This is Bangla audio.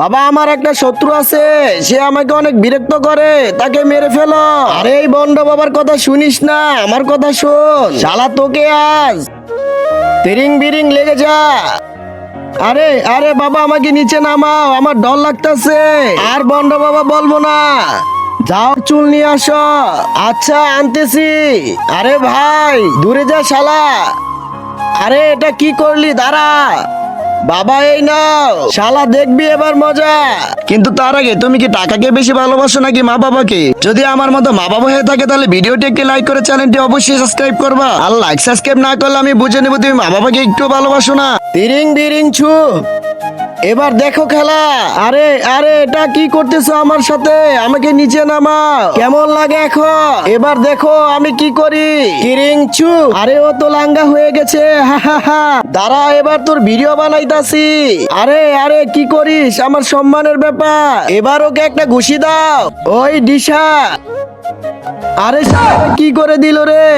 বাবা আমার একটা শত্রু আছে, সে আমাকে অনেক বিরক্ত করে, তাকে মেরে ফেলো। আরে এই বন্ড বাবার কথা শুনিস না, আমার কথা শোন। শালা তোকে আজ তিরিং বিরিং লেগে যা। আরে আরে বাবা আমাকে নিচে নামাও, আমার ডর লাগতাছে। আর বন্ড বাবা বলবো না, যাও চুল নিয়ে আসো। আচ্ছা আনতেছি। আরে ভাই দূরে যা শালা। আরে এটা কি করলি, দাঁড়া। বাবা এই নাও, শালা দেখবি এবার মজা। কিন্তু তার আগে তুমি কি টাকাকে বেশি ভালোবাসো নাকি মা বাবাকে? যদি আমার মতো মা বাবা হয়ে থাকে তাহলে ভিডিওটি একটি লাইক করে চ্যানেলটি অবশ্যই সাবস্ক্রাইব করবা। আর লাইক সাবস্ক্রাইব না করলে আমি বুঝে নেবো তুমি মা বাবাকে একটু ভালোবাসো না। তিরিং বিরিং ছু, এবার দেখো খেলা। আরে আরে এটা কি করতেছো আমার সাথে? আমাকে নিচে নামাও, কেমন লাগে এখন? এবার দেখো আমি কি করি। কিরিং চু। আরে ও তো লাঙ্গা হয়ে গেছে, হা হা হা। দাঁড়া এবার তোর ভিডিও বানাইতাছি। আরে আরে কি করিস, আমার সম্মানের ব্যাপার। এবার ওকে একটা ঘুষি দাও। ওই দিশা। আরে শালা কি করে দিল রে?